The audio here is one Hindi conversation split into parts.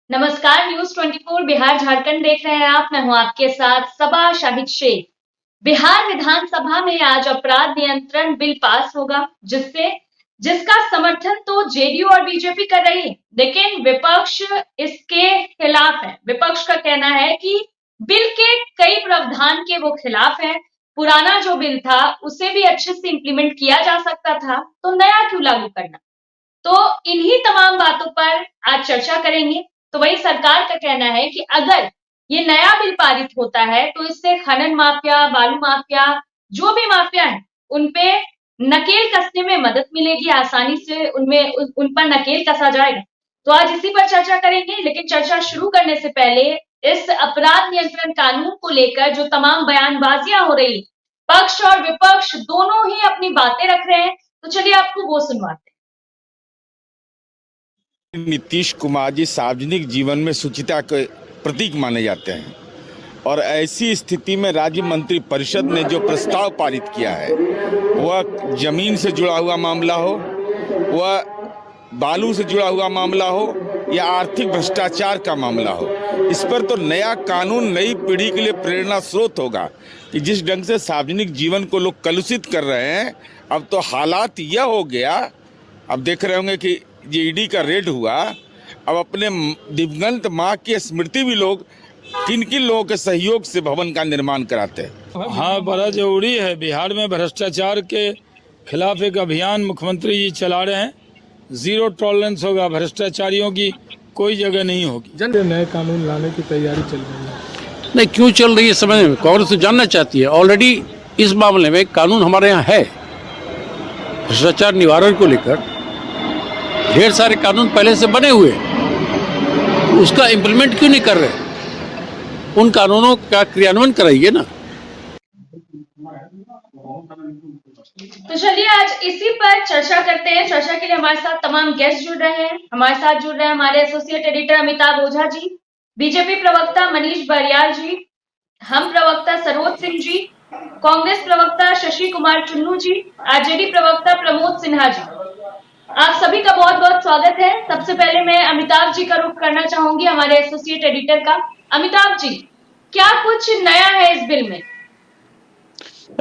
नमस्कार। न्यूज 24 बिहार झारखंड देख रहे हैं आप। मैं हूं आपके साथ सबा शाहिद शेख। बिहार विधानसभा में आज अपराध नियंत्रण बिल पास होगा, जिसका समर्थन तो जेडीयू और बीजेपी कर रही है, लेकिन विपक्ष इसके खिलाफ है। विपक्ष का कहना है कि बिल के कई प्रावधान के वो खिलाफ है। पुराना जो बिल था उसे भी अच्छे से इंप्लीमेंट किया जा सकता था, तो नया क्यों लागू करना। तो इन्हीं तमाम बातों पर आज चर्चा करेंगे। तो वही सरकार का कहना है कि अगर ये नया बिल पारित होता है तो इससे खनन माफिया, बालू माफिया, जो भी माफिया है, उनपे नकेल कसने में मदद मिलेगी। आसानी से उन पर नकेल कसा जाएगा। तो आज इसी पर चर्चा करेंगे, लेकिन चर्चा शुरू करने से पहले इस अपराध नियंत्रण कानून को लेकर जो तमाम बयानबाजियां हो रही, पक्ष और विपक्ष दोनों ही अपनी बातें रख रहे हैं। तो चलिए आपको वो सुनवाते हैं। नीतीश कुमार जी सार्वजनिक जीवन में शुचिता के प्रतीक माने जाते हैं और ऐसी स्थिति में राज्य मंत्री परिषद ने जो प्रस्ताव पारित किया है, वह जमीन से जुड़ा हुआ मामला हो, वह बालू से जुड़ा हुआ मामला हो या आर्थिक भ्रष्टाचार का मामला हो, इस पर तो नया कानून नई पीढ़ी के लिए प्रेरणा स्रोत होगा कि जिस ढंग से सार्वजनिक जीवन को लोग कलुषित कर रहे हैं। अब तो हालात यह हो गया, अब देख रहे होंगे कि ये ईडी का रेड हुआ, अब अपने दिवंगत माँ की स्मृति भी लोग किन किन लोगों के सहयोग से भवन का निर्माण कराते हैं। हाँ, बड़ा जरूरी है। बिहार में भ्रष्टाचार के खिलाफ एक अभियान मुख्यमंत्री जी चला रहे हैं। जीरो टॉलरेंस होगा, भ्रष्टाचारियों की कोई जगह नहीं होगी। नए कानून लाने की तैयारी चल रही है। नहीं, क्यों चल रही है समझ में, कांग्रेस तो जानना चाहती है। ऑलरेडी इस मामले में कानून हमारे यहाँ है। भ्रष्टाचार निवारण को लेकर ढेर सारे कानून पहले से बने हुए, उसका इम्प्लीमेंट क्यों नहीं कर रहे? उन कानूनों का क्रियान्वयन कराइए ना। तो चलिए आज इसी पर चर्चा करते हैं। चर्चा के लिए हमारे साथ तमाम गेस्ट जुड़ रहे हैं। हमारे साथ जुड़ रहे हैं हमारे associate editor Amitabh Ojha ji, BJP प्रवक्ता मनीष बरियाल जी, हम प्रवक्ता सरोज सिंह जी, कांग्रेस प्रवक्ता शशि कुमार चुन्नू जी, आरजेडी प्रवक्ता प्रमोद सिन्हा जी। आप सभी का बहुत बहुत स्वागत है। सबसे पहले मैं अमिताभ जी का रुख करना चाहूंगी, हमारे एसोसिएट एडिटर का। अमिताभ जी, क्या कुछ नया है इस बिल में?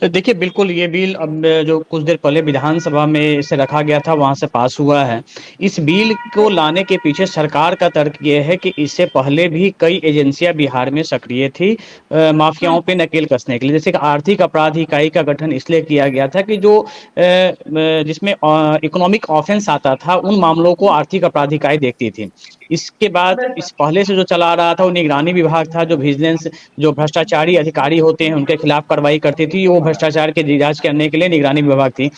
देखिए, बिल्कुल ये बिल अब जो कुछ देर पहले विधानसभा में इसे रखा गया था, वहां से पास हुआ है। इस बिल को लाने के पीछे सरकार का तर्क ये है कि इससे पहले भी कई एजेंसियां बिहार में सक्रिय थी माफियाओं पे नकेल कसने के लिए। जैसे कि आर्थिक अपराध इकाई का गठन इसलिए किया गया था कि जो जिसमें इकोनॉमिक ऑफेंस आता था, उन मामलों को आर्थिक अपराध इकाई देखती थी। इसके बाद इस पहले से जो चला रहा था वो निगरानी विभाग था, जो विजिलेंस, जो भ्रष्टाचारी अधिकारी होते हैं उनके खिलाफ कार्रवाई करती थी, वो भ्रष्टाचार के जांच करने के लिए निगरानी विभाग थी।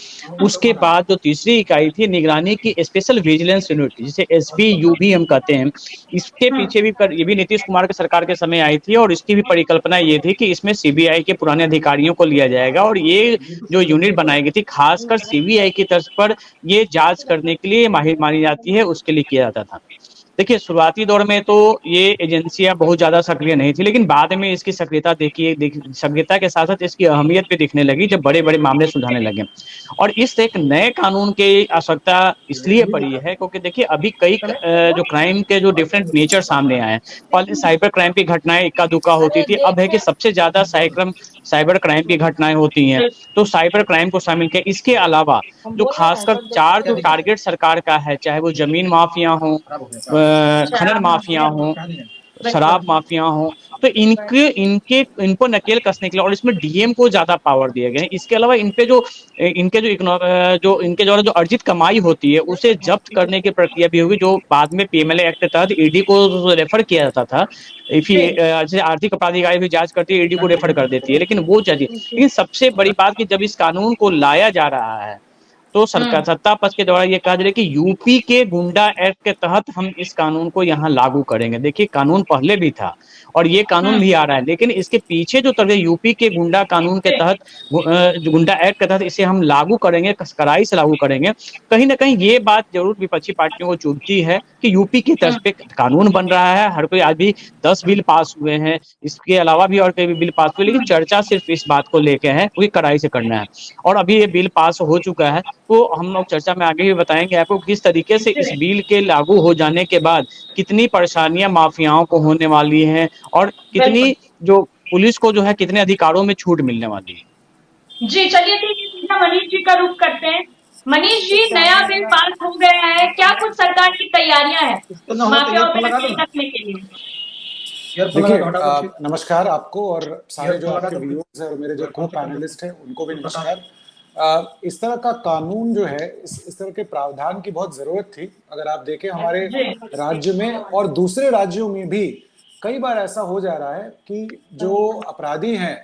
उसके बाद जो तीसरी इकाई थी निगरानी की स्पेशल विजिलेंस यूनिट, जिसे SVUV हम कहते हैं, इसके पीछे भी ये भी नीतीश कुमार के सरकार के समय आई थी और इसकी भी परिकल्पना ये थी कि इसमें CBI के पुराने अधिकारियों को लिया जाएगा और ये जो यूनिट बनाई गई थी खासकर CBI की तर्ज पर ये जांच करने के लिए माहिर मानी जाती है, उसके लिए किया जाता था। देखिए, शुरुआती दौर में तो ये एजेंसियां बहुत ज्यादा सक्रिय नहीं थी, लेकिन बाद में इसकी सक्रियता सक्रियता के साथ साथ इसकी अहमियत भी दिखने लगी जब बड़े बड़े मामले सुलझाने लगे। और इस एक नए कानून की आवश्यकता इसलिए पड़ी है क्योंकि देखिए अभी कई जो क्राइम के जो डिफरेंट नेचर सामने आए हैं। पहले साइबर क्राइम की घटनाएं इक्का दुक्का होती थी, अब है कि सबसे ज्यादा साइबर क्राइम की घटनाएं होती हैं, तो साइबर क्राइम को शामिल किया। इसके अलावा जो खासकर चार जो टारगेट सरकार का है, चाहे वो जमीन माफिया हो, खनन माफिया हो, शराब माफिया हो, तो इनको नकेल कसने के लिए और इसमें DM को ज्यादा पावर दिए गए हैं। इसके अलावा इनके द्वारा जो अर्जित कमाई होती है उसे जब्त करने की प्रक्रिया भी होगी, जो बाद में PMLA एक्ट के तहत ED को रेफर किया जाता था। जैसे आर्थिक अपराध इकाई भी जांच करती है, ED को रेफर कर देती है, लेकिन वो चाहिए। लेकिन सबसे बड़ी बात कि जब इस कानून को लाया जा रहा है तो सरकार सत्ता पक्ष के द्वारा ये कहा जा रहा है कि यूपी के गुंडा एक्ट के तहत हम इस कानून को यहाँ लागू करेंगे। देखिए, कानून पहले भी था और ये कानून भी आ रहा है, लेकिन इसके पीछे जो तर्क यूपी के गुंडा कानून के तहत, गुंडा एक्ट के तहत इसे हम लागू करेंगे, कड़ाई से लागू करेंगे। कहीं ना कहीं ये बात जरूर विपक्षी पार्टियों को चुभती है कि यूपी की तर्ज पे कानून बन रहा है। हर कोई, आज भी 10 बिल पास हुए हैं, इसके अलावा भी और कई भी बिल पास हुए, लेकिन चर्चा सिर्फ इस बात को लेकर है कि कड़ाई से करना है। और अभी ये बिल पास हो चुका है आपको हम लोग चर्चा में आगे भी बताएंगे आपको किस तरीके से इस बिल के लागू हो जाने के बाद कितनी परेशानियां माफियाओं को होने वाली हैं और कितनी जो पुलिस को जो है कितने अधिकारों में छूट मिलने वाली है। जी चलिए ठीक है, सीधा मनीष जी का रुख करते हैं। मनीष जी, नया बिल पास हो गया है, क्या कुछ सरकार की तैयारियां हैं माफियाओं पे नकेल कसने के लिए? देखिए, नमस्कार आपको और सारे जो आपके व्यूअर्स हैं और मेरे जो को पैनलिस्ट हैं उनको भी नमस्कार। इस तरह का कानून जो है, इस तरह के प्रावधान की बहुत जरूरत थी। अगर आप देखें हमारे राज्य में और दूसरे राज्यों में भी कई बार ऐसा हो जा रहा है कि जो अपराधी हैं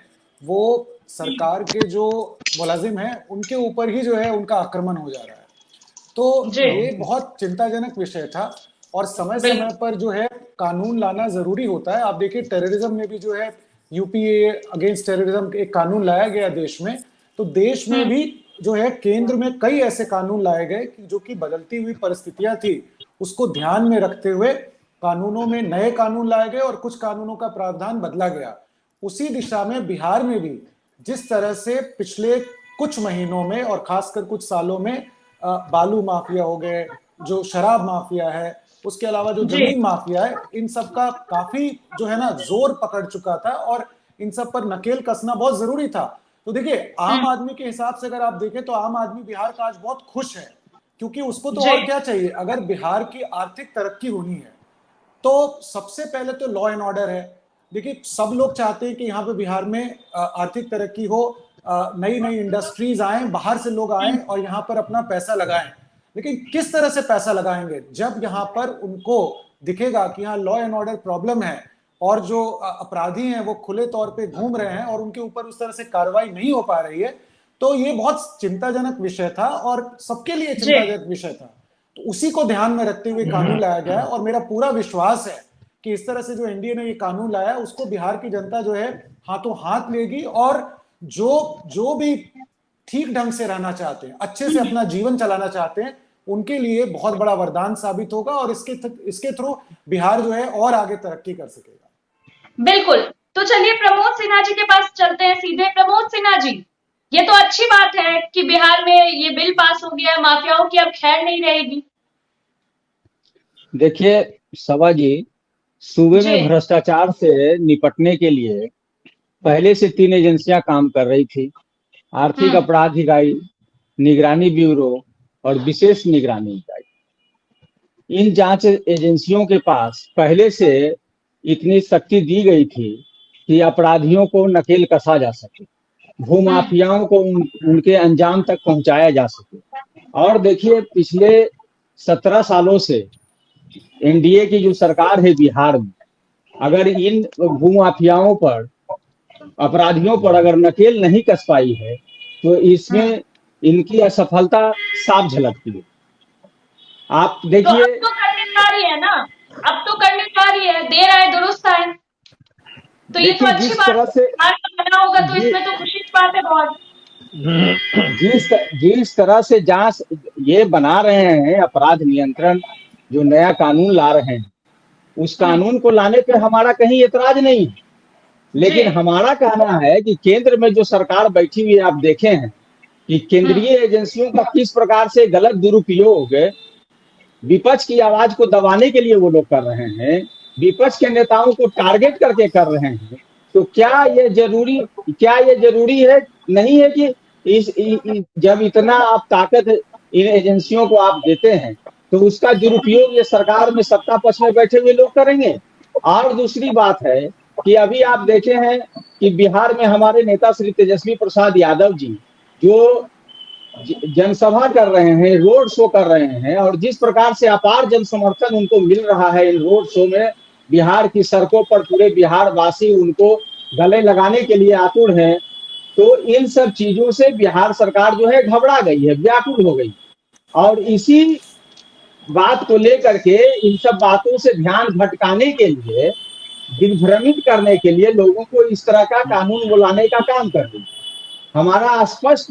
वो सरकार के जो मुलाजिम हैं उनके ऊपर ही जो है उनका आक्रमण हो जा रहा है। तो ये बहुत चिंताजनक विषय था और समय समय पर जो है कानून लाना जरूरी होता है। आप देखिए टेररिज्म में भी जो है यूपीए अगेंस्ट टेररिज्म एक कानून लाया गया देश में, तो देश में भी जो है केंद्र में कई ऐसे कानून लाए गए कि जो कि बदलती हुई परिस्थितियां थी उसको ध्यान में रखते हुए कानूनों में नए कानून लाए गए और कुछ कानूनों का प्रावधान बदला गया। उसी दिशा में बिहार में भी जिस तरह से पिछले कुछ महीनों में और खासकर कुछ सालों में बालू माफिया हो गए, जो शराब माफिया है, उसके अलावा जो जमीन माफिया है, इन सब का काफी जो है ना जोर पकड़ चुका था और इन सब पर नकेल कसना बहुत जरूरी था। तो देखिए आम आदमी के हिसाब से अगर आप देखें तो आम आदमी बिहार का आज बहुत खुश है, क्योंकि उसको तो और क्या चाहिए। अगर बिहार की आर्थिक तरक्की होनी है तो सबसे पहले तो लॉ एंड ऑर्डर है। देखिए सब लोग चाहते हैं कि यहाँ पे बिहार में आर्थिक तरक्की हो, नई नई इंडस्ट्रीज आए, बाहर से लोग आए और यहाँ पर अपना पैसा लगाएं। लेकिन किस तरह से पैसा लगाएंगे जब यहाँ पर उनको दिखेगा कि यहाँ लॉ एंड ऑर्डर प्रॉब्लम है और जो अपराधी हैं वो खुले तौर पे घूम रहे हैं और उनके ऊपर उस तरह से कार्रवाई नहीं हो पा रही है। तो ये बहुत चिंताजनक विषय था और सबके लिए चिंताजनक विषय था। तो उसी को ध्यान में रखते हुए कानून लाया गया है और मेरा पूरा विश्वास है कि इस तरह से जो एनडीए ने ये कानून लाया उसको बिहार की जनता जो है हाथों हाथ लेगी और जो भी ठीक ढंग से रहना चाहते हैं, अच्छे से अपना जीवन चलाना चाहते हैं, उनके लिए बहुत बड़ा वरदान साबित होगा और इसके थ्रू बिहार जो है और आगे तरक्की कर सकेगा। बिल्कुल। तो चलिए प्रमोद सिन्हा जी के पास चलते हैं सीधे। प्रमोद सिन्हा जी, ये तो अच्छी बात है कि बिहार में ये बिल पास हो गया है, माफियाओं की अब खैर नहीं रहेगी। देखिए सभा जी, सूबे में भ्रष्टाचार से निपटने के लिए पहले से 3 एजेंसियां काम कर रही थी। आर्थिक अपराध इकाई, निगरानी ब्यूरो और विशेष निगरानी इकाई। इन जांच एजेंसियों के पास पहले से इतनी शक्ति दी गई थी कि अपराधियों को नकेल कसा जा सके, भूमाफियाओं को उनके अंजाम तक पहुंचाया जा सके। और देखिए पिछले 17 सालों से एनडीए की जो सरकार है बिहार में, अगर इन भूमाफियाओं पर, अपराधियों पर अगर नकेल नहीं कस पाई है तो इसमें इनकी असफलता साफ झलकती है। आप देखिए तो अब तो करने पा रही है ना, अब तो करने पा रही है, देर आए दुरुस्त आए। तो ये तो अच्छी बात है, बना होगा तो इसमें तो खुशी की बात है बहुत। जिस तरह से जांच ये बना रहे हैं, अपराध नियंत्रण जो नया कानून ला रहे हैं, उस कानून को लाने पे हमारा कहीं एतराज नहीं है। लेकिन हमारा कहना है कि केंद्र में जो सरकार बैठी हुई है, आप देखे हैं कि केंद्रीय एजेंसियों का किस प्रकार से गलत दुरुपयोग विपक्ष की आवाज को दबाने के लिए वो लोग कर रहे हैं, विपक्ष के नेताओं को टारगेट करके कर रहे हैं। तो क्या ये जरूरी है? नहीं है कि जब इतना आप ताकत इन एजेंसियों को आप देते हैं तो उसका दुरुपयोग ये सरकार में सत्ता पक्ष में बैठे हुए लोग करेंगे। और दूसरी बात है कि अभी आप देखे हैं कि बिहार में हमारे नेता श्री तेजस्वी प्रसाद यादव जी जो जनसभा कर रहे हैं, रोड शो कर रहे हैं, और जिस प्रकार से अपार जन समर्थन उनको मिल रहा है इन रोड शो में, बिहार की सड़कों पर पूरे बिहार वासी उनको गले लगाने के लिए आतुर हैं। तो इन सब चीजों से बिहार सरकार जो है घबरा गई है, व्याकुल हो गई। और इसी बात को लेकर के, इन सब बातों से ध्यान भटकाने के लिए, दिग्भ्रमित करने के लिए लोगों को इस तरह का कानून बुलाने का काम कर रही है। हमारा स्पष्ट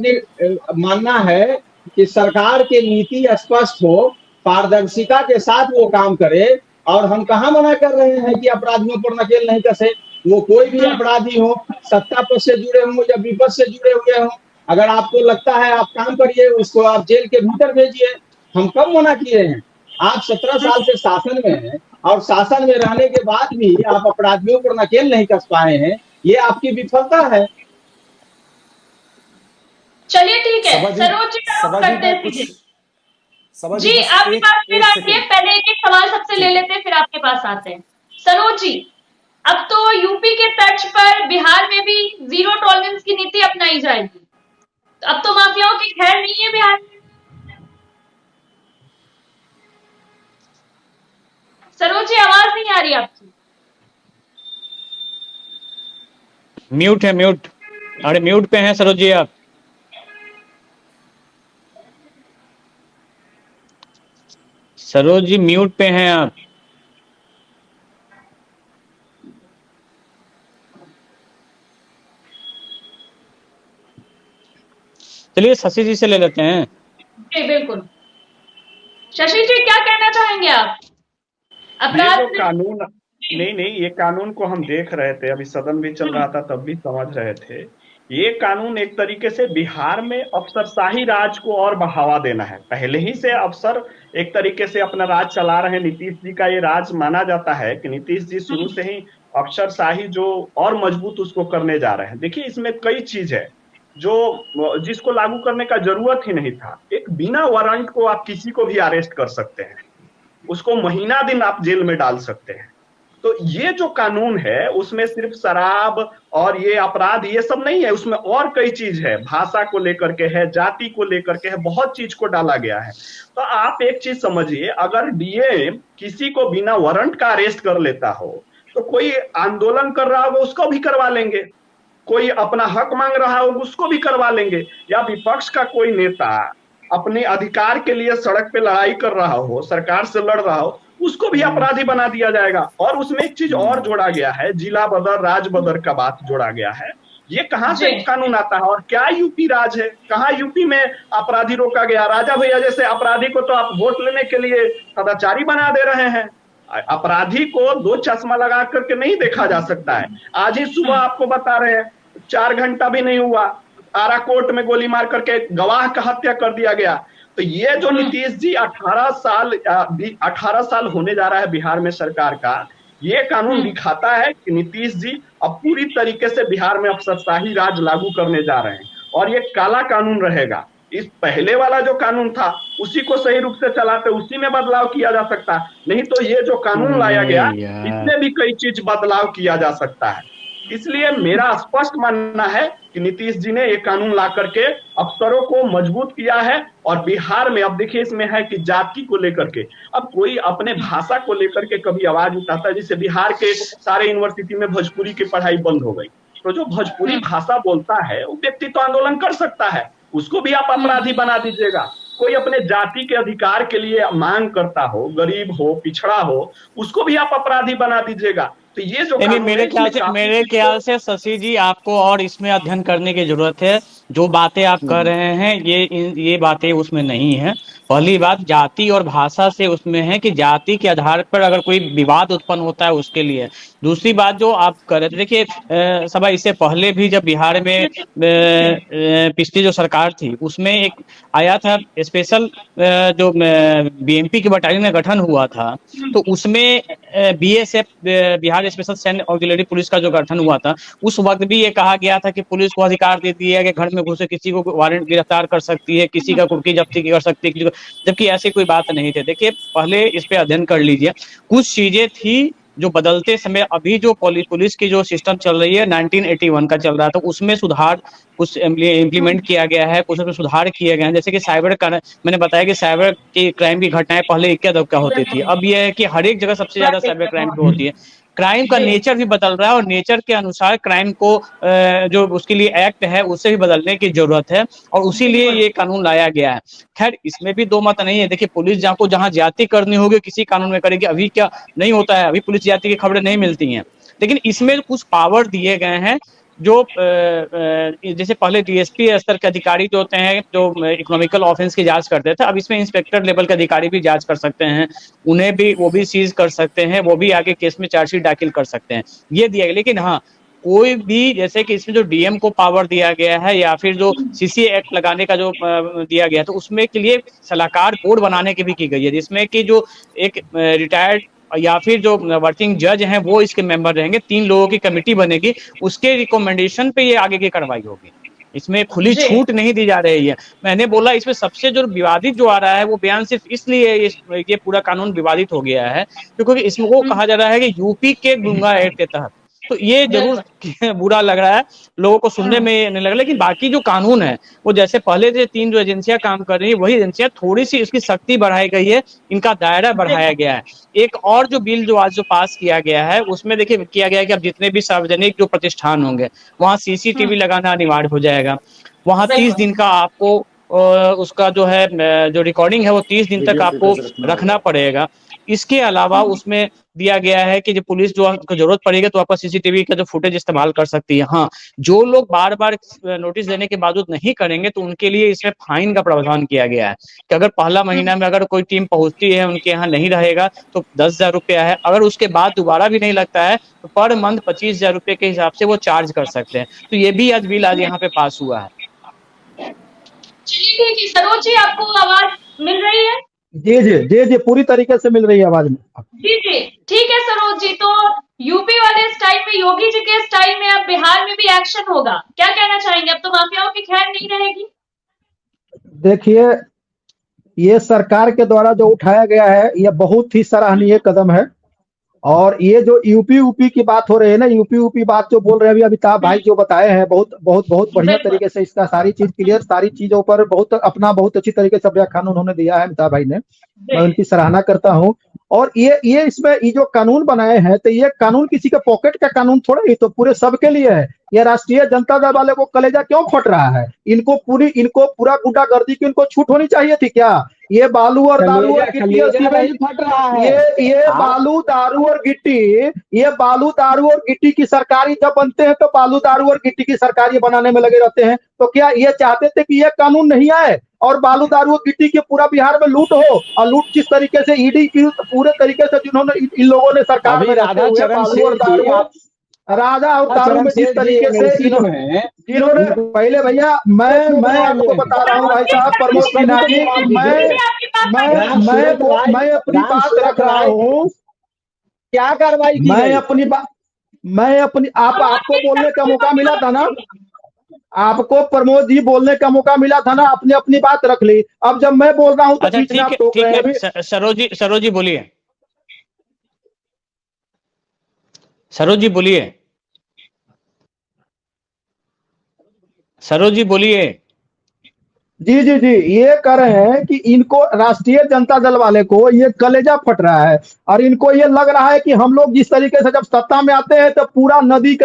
मानना है कि सरकार की नीति स्पष्ट हो, पारदर्शिता के साथ वो काम करे। और हम कहाँ मना कर रहे हैं कि अपराधियों पर नकेल नहीं कसे। वो कोई भी अपराधी हो, सत्ता पक्ष से जुड़े हों या विपक्ष से जुड़े हुए हों, अगर आपको लगता है आप काम करिए, उसको आप जेल के भीतर भेजिए, हम कब मना किए हैं। आप 17 साल से शासन में हैं और शासन में रहने के बाद भी आप अपराधियों पर नकेल नहीं कस पाए हैं, ये आपकी विफलता है। चलिए ठीक है, सभा जी, सरोज जी का रुख सभा जी करते हैं मैं कुछ सीधे। सभा जी बस आपके पास फिर एक आएंगे, सेकंड। पहले एक एक सवाल सबसे ले लेते हैं, फिर आपके पास आते हैं। सरोज जी, अब तो यूपी के तर्ज पर बिहार में भी जीरो टॉलरेंस की नीति अपनाई जाएगी, तो अब तो माफियाओं की खैर नहीं है बिहार में। सरोज जी आवाज नहीं आ रही आपकी। म्यूट है, म्यूट। अरे म्यूट पे हैं सरोज जी आप। सरोज जी म्यूट पे हैं आप। चलिए शशि जी से ले लेते हैं। जी बिल्कुल, शशि जी क्या कहना चाहेंगे आप? ये अपराध जो कानून, नहीं, ये कानून को हम देख रहे थे, अभी सदन भी चल रहा था तब भी समझ रहे थे। ये कानून एक तरीके से बिहार में अफसरशाही राज को और बढ़ावा देना है। पहले ही से अफसर एक तरीके से अपना राज चला रहे हैं। नीतीश जी का ये राज माना जाता है कि नीतीश जी शुरू से ही अफसरशाही जो और मजबूत उसको करने जा रहे हैं। देखिए इसमें कई चीज है जो जिसको लागू करने का जरूरत ही नहीं था। एक बिना वारंट को आप किसी को भी अरेस्ट कर सकते हैं, उसको महीना दिन आप जेल में डाल सकते हैं। तो ये जो कानून है उसमें सिर्फ शराब और ये अपराध ये सब नहीं है, उसमें और कई चीज है, भाषा को लेकर के है, जाति को लेकर के है, बहुत चीज को डाला गया है। तो आप एक चीज समझिए, अगर डीएम किसी को बिना वारंट का अरेस्ट कर लेता हो तो कोई आंदोलन कर रहा होगा उसको भी करवा लेंगे, कोई अपना हक मांग रहा हो उसको भी करवा लेंगे, या विपक्ष का कोई नेता अपने अधिकार के लिए सड़क पे लड़ाई कर रहा हो, सरकार से लड़ रहा हो, उसको भी अपराधी बना दिया जाएगा। और उसमें एक चीज और जोड़ा गया है, जिला बदर राज बदर का बात जोड़ा गया है। ये कहां से कानून आता है और क्या यूपी राज है? कहां यूपी में अपराधी रोका गया? राजा भैया जैसे अपराधी को तो आप वोट लेने के लिए सदाचारी बना दे रहे हैं। अपराधी को दो चश्मा लगा करके नहीं देखा जा सकता है। आज ही सुबह आपको बता रहे हैं 4 घंटा भी नहीं हुआ, आरा कोर्ट में गोली मार करके गवाह का हत्या कर दिया गया। तो ये जो नीतीश जी 18 साल होने जा रहा है बिहार में सरकार का, ये कानून दिखाता है कि नीतीश जी अब पूरी तरीके से बिहार में अफसरशाही राज लागू करने जा रहे हैं और ये काला कानून रहेगा। इस पहले वाला जो कानून था उसी को सही रूप से चलाते, उसी में बदलाव किया जा सकता है, नहीं तो ये जो कानून लाया गया इसमें भी कई चीज बदलाव किया जा सकता है। इसलिए मेरा स्पष्ट मानना है कि नीतीश जी ने ये कानून ला करके अफसरों को मजबूत किया है। और बिहार में अब देखिए इसमें है कि जाति को लेकर के अब कोई अपने भाषा को लेकर के कभी आवाज उठाता है, जैसे बिहार के सारे यूनिवर्सिटी में भोजपुरी की पढ़ाई बंद हो गई, तो जो भोजपुरी भाषा बोलता है वो व्यक्ति तो आंदोलन कर सकता है, उसको भी आप अपराधी बना दीजिएगा। कोई अपने जाति के अधिकार के लिए मांग करता हो, गरीब हो, पिछड़ा हो, उसको भी आप अपराधी बना दीजिएगा। तो ये जो मेरे ख्याल से शशि जी आपको और इसमें अध्ययन करने की जरूरत है। जो बातें आप कर रहे हैं ये बातें उसमें नहीं है। पहली बात जाति और भाषा से उसमें है कि जाति के आधार पर अगर कोई विवाद उत्पन्न होता है उसके लिए। दूसरी बात जो आप कर रहे थे, देखिए सभा इससे पहले भी जब बिहार में पिछली जो सरकार थी उसमें एक आया था स्पेशल जो बीएमपी के बटालियन का गठन हुआ था, तो उसमें बीएसएफ बिहार स्पेशल सैन्य ऑक्सिलरी पुलिस का जो गठन हुआ था उस वक्त भी ये कहा गया था कि पुलिस को अधिकार दे दिया कि घर में घुसे किसी को वारंट गिरफ्तार कर सकती है, किसी का कुर्की जब्ती कर सकती है, जबकि ऐसी कोई बात नहीं थी। देखिए पहले इस पे अध्ययन कर लीजिए। कुछ चीजें थी जो बदलते समय अभी जो पुलिस की जो सिस्टम चल रही है 1981 का चल रहा था, उसमें सुधार कुछ इम्प्लीमेंट किया गया है, कुछ उसमें सुधार किए गए हैं। जैसे कि साइबर का मैंने बताया कि साइबर की क्राइम की घटनाएं पहले इक्का दुक्का होती थी, अब यह है कि हर एक जगह सबसे ज्यादा साइबर क्राइम की होती है। क्राइम का नेचर भी बदल रहा है और नेचर के अनुसार क्राइम को जो उसके लिए एक्ट है उससे भी बदलने की जरूरत है और उसी लिए ये कानून लाया गया है। खैर इसमें भी दो मत नहीं है। देखिए पुलिस जहाँ ज्यादती करनी होगी किसी कानून में करेगी, अभी क्या नहीं होता है, अभी पुलिस ज्यादती की खबरें नहीं मिलती हैं, लेकिन इसमें कुछ पावर दिए गए हैं जो जैसे पहले डीएसपी स्तर के अधिकारी जो होते हैं जो इकोनॉमिकल ऑफेंस की जांच करते थे, अब इसमें इंस्पेक्टर लेवल के अधिकारी भी जांच कर सकते हैं, उन्हें भी वो भी सीज कर सकते हैं, वो भी आगे केस में चार्जशीट दाखिल कर सकते हैं, ये दिया गया। लेकिन हाँ कोई भी, जैसे कि इसमें जो डीएम को पावर दिया गया है या फिर जो सीसी एक्ट लगाने का जो दिया गया है, तो उसमें के लिए सलाहकार बोर्ड बनाने की भी की गई है, जिसमें कि जो एक रिटायर्ड या फिर जो वर्किंग जज हैं वो इसके मेंबर रहेंगे, 3 लोगों की कमेटी बनेगी, उसके रिकमेंडेशन पे ये आगे की कार्रवाई होगी। इसमें खुली छूट नहीं दी जा रही है। मैंने बोला इसमें सबसे जो विवादित जो आ रहा है वो बयान सिर्फ इसलिए ये पूरा कानून विवादित हो गया है क्योंकि इसमें वो कहा जा रहा है कि यूपी के गुंगा एक्ट के तहत, तो ये जरूर बुरा लग रहा है लोगों को सुनने में नहीं लग रहा, लेकिन बाकी जो कानून है वो जैसे पहले से 3 जो एजेंसियां काम कर रही है वही एजेंसियां, थोड़ी सी इसकी सख्ती बढ़ाई गई है, इनका दायरा बढ़ाया गया है। एक और जो बिल जो आज जो पास किया गया है उसमें देखिए किया गया है कि अब जितने भी सार्वजनिक जो प्रतिष्ठान होंगे वहां सीसीटीवी लगाना अनिवार्य हो जाएगा, वहां 30 दिन का आपको उसका जो है जो रिकॉर्डिंग है वो 30 दिन तक आपको रखना पड़ेगा। इसके अलावा उसमें दिया गया है कि जो पुलिस जो आपको जरूरत पड़ेगी तो आपका सीसीटीवी का जो फुटेज इस्तेमाल कर सकती है। हाँ, जो लोग बार बार नोटिस देने के बावजूद नहीं करेंगे तो उनके लिए इसमें फाइन का प्रावधान किया गया है कि अगर पहला महीना में अगर कोई टीम पहुंचती है उनके यहाँ नहीं रहेगा तो 10,000 रुपया है, अगर उसके बाद दोबारा भी नहीं लगता है तो पर मंथ 25,000 रुपये के हिसाब से वो चार्ज कर सकते हैं। तो ये भी आज बिल आज यहाँ पे पास हुआ है। चलिए ठीक है, सरोज जी आपको आवाज मिल रही है? जी पूरी तरीके से मिल रही है आवाज में। जी ठीक है सरोज जी, तो यूपी वाले स्टाइल में, योगी जी के स्टाइल में अब बिहार में भी एक्शन होगा, क्या कहना चाहेंगे? अब तो माफियाओं की खैर नहीं रहेगी। देखिए, ये सरकार के द्वारा जो उठाया गया है यह बहुत ही सराहनीय कदम है, और ये जो यूपी की बात हो रही है ना, यूपी बात जो बोल रहे हैं अभी अमिताभ भाई जो बताए हैं, बहुत बढ़िया तरीके से इसका सारी चीज क्लियर, सारी चीजों पर बहुत अच्छी तरीके से व्याख्यान उन्होंने दिया है अमिताभ भाई ने, मैं उनकी सराहना करता हूँ। और ये इसमें ये जो कानून बनाए हैं तो ये कानून किसी के पॉकेट का कानून थोड़ा ही, तो पूरे सबके लिए है। ये राष्ट्रीय जनता दल वाले को कलेजा क्यों फट रहा है? इनको पूरा गुंडागर्दी की इनको छूट होनी चाहिए थी क्या? ये बालू और दारू और गिट्टी फट रहा है, ये बालू दारू और गिट्टी, ये बालू दारू और गिट्टी की सरकारी जब बनते हैं तो बालू दारू और गिट्टी की सरकारी बनाने में लगे रहते हैं। तो क्या ये चाहते थे कि ये कानून नहीं आए और बालू दारू और गिट्टी के पूरा बिहार में लूट हो? और लूट किस तरीके से ईडी की पूरे तरीके से जिन्होंने इन लोगों ने सरकार में रहते हुए बालू और दारू, राजा और दारू में जिस तरीके से जिन्होंने पहले, भैया मैं आपको बता रहा हूँ भाई साहब प्रमोद सिन्हा जी, मैं अपनी बात रख रहा हूँ। क्या कार्रवाई की? मैं अपनी आपको बोलने का मौका मिला था ना, आपको प्रमोद जी बोलने का मौका मिला था ना, आपने अपनी बात रख ली। अब जब मैं बोल रहा हूँ तो ठीक है, सरोज जी बोलिए, सरोज जी बोलिए, सरोज जी बोलिए। जी ये कह रहे हैं कि इनको राष्ट्रीय जनता दल वाले को ये कलेजा फट रहा है, और इनको ये लग रहा है कि हम लोग जिस तरीके से जब सत्ता में आते हैं तो पूरा नदी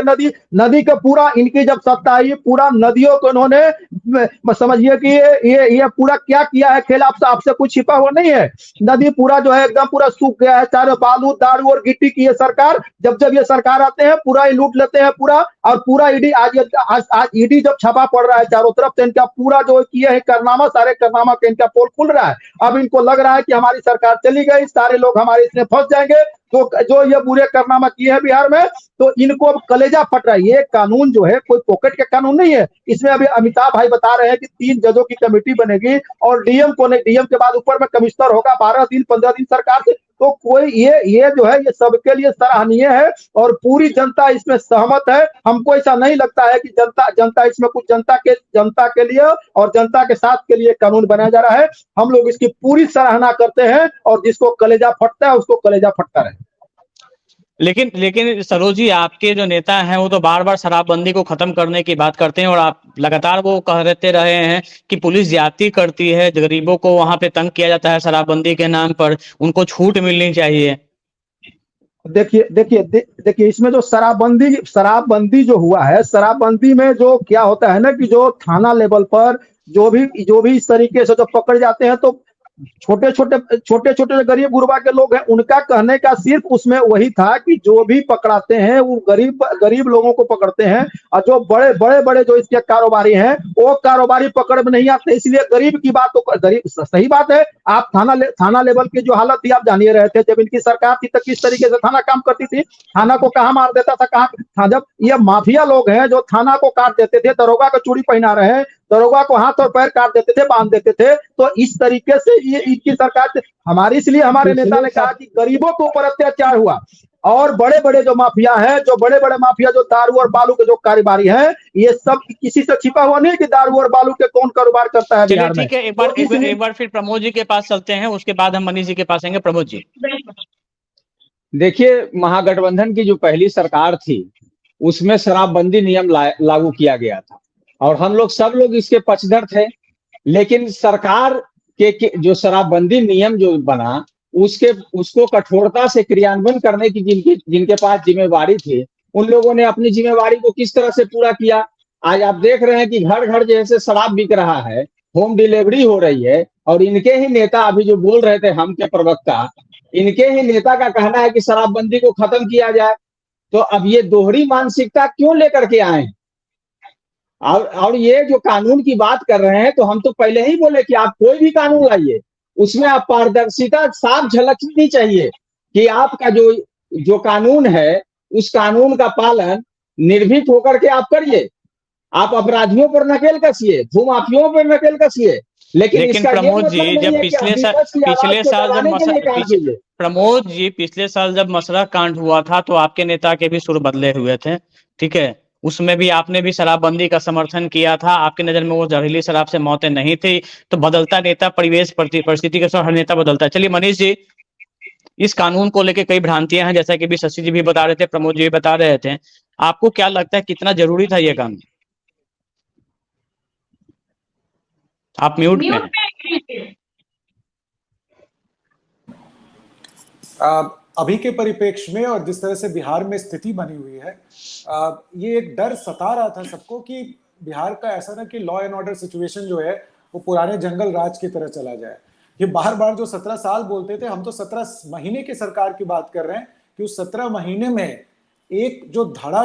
के पूरा इनकी जब सत्ता आई पूरा नदियों को इन्होंने समझिए कि ये पूरा क्या किया है खेल, आपसे कुछ छिपा हुआ नहीं है। नदी पूरा जो है एकदम पूरा सूख गया है, चारों बालू दारू और गिट्टी की ये सरकार, जब ये सरकार आते हैं पूरा ही लूट लेते हैं पूरा, और पूरा ईडी आज ईडी जब छापा पड़ रहा है चारों तरफ से, इनका पूरा जो किया है कारनामा, सारे कारनामा का इनका पोल खुल रहा है। अब इनको लग रहा है कि हमारी सरकार चली गई, सारे लोग हमारे इसमें फंस जाएंगे, तो जो ये बुरे कारनामा किए हैं बिहार में, तो इनको अब कलेजा फट रहा है। ये कानून जो है कोई पॉकेट का कानून नहीं है। इसमें अभी अमिताभ भाई बता रहे हैं कि 3 जजों की कमेटी बनेगी और डीएम के बाद ऊपर में कमिश्नर होगा 12 दिन 15 दिन सरकार से, तो कोई ये जो है ये सबके लिए सराहनीय है और पूरी जनता इसमें सहमत है। हमको ऐसा नहीं लगता है कि जनता इसमें कुछ जनता के लिए और जनता के साथ के लिए कानून बनाया जा रहा है। हम लोग इसकी पूरी सराहना करते हैं और जिसको कलेजा फटता है उसको कलेजा फटता रहे। लेकिन सरोज जी, आपके जो नेता हैं वो तो बार बार शराबबंदी को खत्म करने की बात करते हैं और आप लगातार वो कहते रहे हैं कि पुलिस ज्यादती करती है, गरीबों को वहां पे तंग किया जाता है शराबबंदी के नाम पर, उनको छूट मिलनी चाहिए। देखिए इसमें जो शराबबंदी जो हुआ है, शराबबंदी में जो क्या होता है ना कि जो थाना लेवल पर जो भी इस तरीके से जब पकड़ जाते हैं तो छोटे छोटे गरीब गुरबा के लोग हैं, उनका कहने का सिर्फ उसमें वही था कि जो भी पकड़ाते हैं वो गरीब लोगों को पकड़ते हैं, और जो बड़े जो इसके कारोबारी हैं वो कारोबारी पकड़ में नहीं आते। इसलिए गरीब की बात तो गरीब, सही बात है। आप थाना लेवल की जो हालत थी आप जान ही रहे थे, जब इनकी सरकार थी तो किस तरीके से थाना काम करती थी, थाना को कहाँ मार देता था, कहाँ जब ये माफिया लोग हैं जो थाना को काट देते थे, दरोगा को चूड़ी पहना रहे हैं, दरोगा को हाथ और पैर काट देते थे, बांध देते थे, तो इस तरीके से ये इनकी सरकार हमारी, इसलिए हमारे नेता ने कहा कि गरीबों के ऊपर अत्याचार हुआ। और बड़े जो माफिया है, जो बड़े माफिया जो दारू और बालू के जो कारोबारी है, ये सब किसी से छिपा हुआ नहीं कि दारू और बालू के कौन कारोबार करता है बिहार में। ठीक है, एक बार फिर प्रमोद जी के पास चलते हैं, उसके बाद हम मनीष जी के पास आएंगे। प्रमोद जी, देखिए, महागठबंधन की जो पहली सरकार थी उसमें शराबबंदी नियम लागू किया गया था और हम लोग सब लोग इसके पक्षधर थे, लेकिन सरकार के जो शराबबंदी नियम जो बना उसको कठोरता से क्रियान्वयन करने की जिनके पास जिम्मेवारी थी, उन लोगों ने अपनी जिम्मेवारी को किस तरह से पूरा किया। आज आप देख रहे हैं कि घर घर जैसे शराब बिक रहा है, होम डिलीवरी हो रही है, और इनके ही नेता अभी जो बोल रहे थे, हम के प्रवक्ता, इनके ही नेता का कहना है कि शराबबंदी को खत्म किया जाए। तो अब ये दोहरी मानसिकता क्यों लेकर के आए? और ये जो कानून की बात कर रहे हैं, तो हम तो पहले ही बोले कि आप कोई भी कानून लाइए, उसमें आप पारदर्शिता साफ झलकनी चाहिए कि आपका जो कानून है उस कानून का पालन निर्भीक होकर के आप करिए। आप अपराधियों पर नकेल कसिए, भूमाफियों पर नकेल कसिए, लेकिन प्रमोद जी, जब पिछले साल जब मसला कांड हुआ था तो आपके नेता के भी सुर बदले हुए थे, ठीक है, उसमें भी आपने भी शराबबंदी का समर्थन किया था। आपकी नजर में वो जहरीली शराब से मौतें नहीं थी, तो बदलता नेता परिवेश परिस्थिति के साथ हर नेता बदलता है। चलिए मनीष जी, इस कानून को लेकर कई भ्रांतियां हैं, जैसा कि भी शशि जी भी बता रहे थे, प्रमोद जी भी बता रहे थे, आपको क्या लगता है कितना जरूरी था ये कानून? आप म्यूट में हैं। अभी के परिप्रेक्ष्य में और जिस तरह से बिहार में स्थिति बनी हुई है, ये एक डर सता रहा था सबको कि बिहार का ऐसा ना कि लॉ एंड ऑर्डर सिचुएशन जो है वो पुराने जंगल राज की तरह चला जाए। ये बार बार जो 17 साल बोलते थे, हम तो 17 महीने की सरकार की बात कर रहे हैं कि उस 17 महीने में एक जो धड़ा,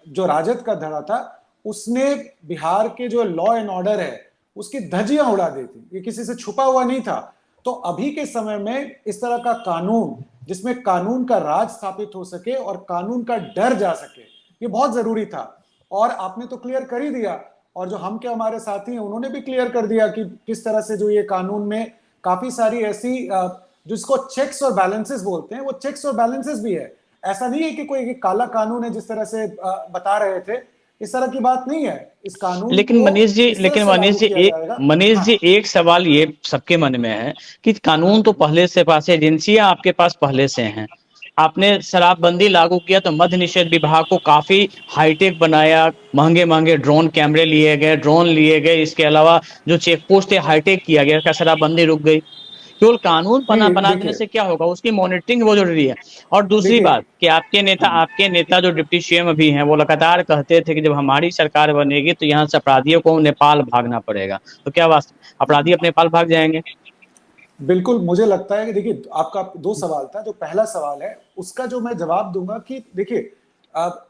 जो राजद का धड़ा था, उसने बिहार के जो लॉ एंड ऑर्डर है उसकी धज्जियां उड़ा दी थी। ये किसी से छुपा हुआ नहीं था। तो अभी के समय में इस तरह का कानून, जिसमें कानून का राज स्थापित हो सके और कानून का डर जा सके, ये बहुत जरूरी था। और आपने तो क्लियर कर ही दिया, और जो हम के हमारे साथी हैं उन्होंने भी क्लियर कर दिया कि किस तरह से जो ये कानून में काफी सारी ऐसी जिसको चेक्स और बैलेंसेस बोलते हैं, वो चेक्स और बैलेंसेस भी है। ऐसा नहीं है कि कोई काला कानून है जिस तरह से बता रहे थे, इस तरह की बात नहीं है। इस कानून लेकिन मनीष जी एक सवाल ये सबके मन में है कि कानून तो पहले से पास है, एजेंसियां आपके पास पहले से हैं, आपने शराबबंदी लागू किया तो मद्य निषेध विभाग को काफी हाईटेक बनाया, महंगे ड्रोन कैमरे लिए गए, इसके अलावा जो चेक पोस्ट है हाईटेक किया गया, क्या शराबबंदी रुक गई? केवल कानून बना देने से क्या होगा, उसकी मॉनिटरिंग वो जरूरी है। और दूसरी बात कि आपके नेता जो डिप्टी सीएम भी हैं, वो लगातार कहते थे कि जब हमारी सरकार बनेगी तो यहाँ से अपराधियों को नेपाल भागना पड़ेगा। तो क्या अपराधी अपने नेपाल भाग जाएंगे? बिल्कुल, मुझे लगता है कि देखिए, आपका 2 सवाल था। जो पहला सवाल है उसका जो मैं जवाब दूंगा कि देखिए,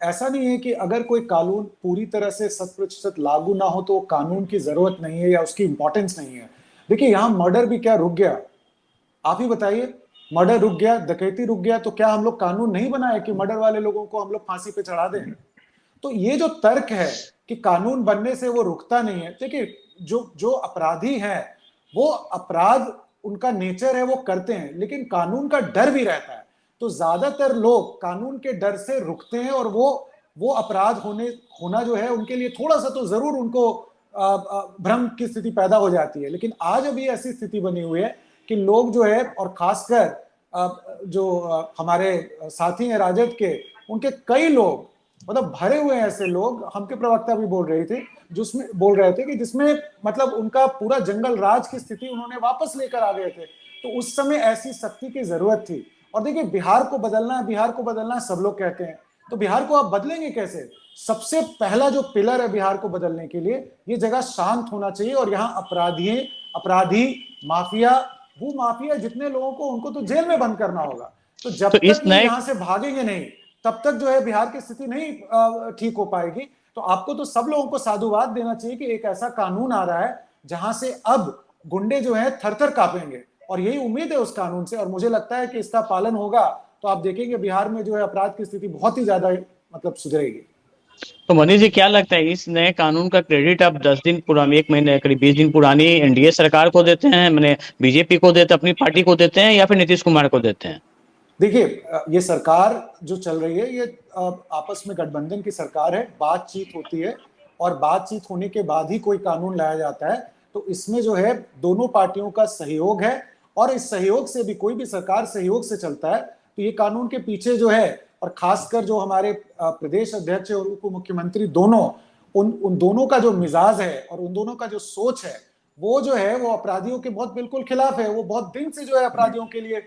ऐसा नहीं है कि अगर कोई कानून पूरी तरह से 100% लागू ना हो तो कानून की जरूरत नहीं है या उसकी इंपॉर्टेंस नहीं है। देखिए, यहाँ मर्डर भी क्या रुक गया? आप ही बताइए, मर्डर रुक गया, डकैती रुक गया, तो क्या हम लोग कानून नहीं बनाए कि मर्डर वाले लोगों को हम लोग फांसी पे चढ़ा दें? तो ये जो तर्क है कि कानून बनने से वो रुकता नहीं है, देखिए, जो अपराधी हैं वो अपराध उनका नेचर है, वो करते हैं, लेकिन कानून का डर भी रहता है। तो ज्यादातर लोग कानून के डर से रुकते हैं और वो अपराध होना जो है उनके लिए थोड़ा सा तो जरूर उनको भ्रम की स्थिति पैदा हो जाती है। लेकिन आज अभी ऐसी स्थिति बनी हुई है कि लोग जो है, और खासकर जो हमारे साथी हैं राजद के, उनके कई लोग मतलब भरे हुए हैं ऐसे लोग, हमके प्रवक्ता भी बोल रहे थे कि जिसमें मतलब उनका पूरा जंगल राज की स्थिति उन्होंने वापस लेकर आ गए थे। तो उस समय ऐसी सख्ती की जरूरत थी। और देखिए, बिहार को बदलना सब लोग कहते हैं, तो बिहार को आप बदलेंगे कैसे? सबसे पहला जो पिलर है बिहार को बदलने के लिए, ये जगह शांत होना चाहिए और यहाँ अपराधी, माफिया, भू माफिया जितने लोगों को, उनको तो जेल में बंद करना होगा। तो जब तो इस तक नए यहाँ से भागेंगे नहीं, तब तक जो है बिहार की स्थिति नहीं ठीक हो पाएगी। तो आपको तो सब लोगों को साधुवाद देना चाहिए कि एक ऐसा कानून आ रहा है जहां से अब गुंडे जो है थर थर कांपेंगे, और यही उम्मीद है उस कानून से। और मुझे लगता है कि इसका पालन होगा तो आप देखेंगे बिहार में जो है अपराध की स्थिति बहुत ही ज्यादा मतलब सुधरेगी। तो मनीष जी, क्या लगता है इस नए कानून का क्रेडिट आप 10 दिन पुरानी, 1 महीने करीब 20 दिन पुरानी एनडीए सरकार को देते हैं, मैंने बीजेपी को देते, अपनी पार्टी को देते हैं, या फिर नीतीश कुमार को देते हैं? देखिए, ये सरकार जो चल रही है ये आपस में गठबंधन की सरकार है, बातचीत होती है और बातचीत होने के बाद ही कोई कानून लाया जाता है। तो इसमें जो है दोनों पार्टियों का सहयोग है, और इस सहयोग से भी, कोई भी सरकार सहयोग से चलता है। तो ये कानून के पीछे जो है, और खासकर जो हमारे प्रदेश अध्यक्ष और उप मुख्यमंत्री दोनों, उन दोनों का जो मिजाज है और उन दोनों का जो सोच है, वो जो है वो अपराधियों के बहुत बिल्कुल खिलाफ है। वो बहुत दिन से जो है अपराधियों के लिए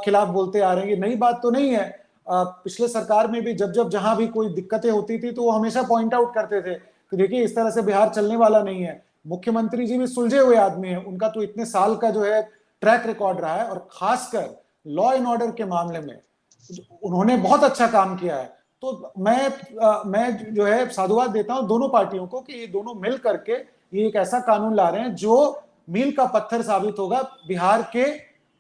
खिलाफ बोलते आ रहे हैं। ये नई बात तो नहीं है। पिछले सरकार में भी जब जहां भी कोई दिक्कतें होती थी तो वो हमेशा पॉइंट आउट करते थे कि देखिए इस तरह से बिहार चलने वाला नहीं है। मुख्यमंत्री जी भी सुलझे हुए आदमी हैं, उनका तो इतने साल का जो है ट्रैक रिकॉर्ड रहा है, और खासकर लॉ एंड ऑर्डर के मामले में उन्होंने बहुत अच्छा काम किया है। तो मैं जो है साधुवाद देता हूं दोनों पार्टियों को कि ये दोनों मिल करके ये एक ऐसा कानून ला रहे हैं जो मील का पत्थर साबित होगा। बिहार के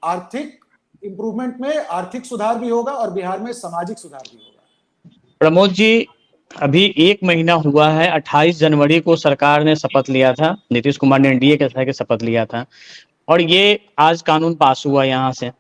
आर्थिक इंप्रूवमेंट में आर्थिक सुधार भी होगा और बिहार में सामाजिक सुधार भी होगा। प्रमोद जी, अभी 1 महीना हुआ है, 28 जनवरी को सरकार ने शपथ लिया था, नीतीश कुमार ने एनडीए के सह के शपथ लिया था, और ये आज कानून पास हुआ यहाँ से।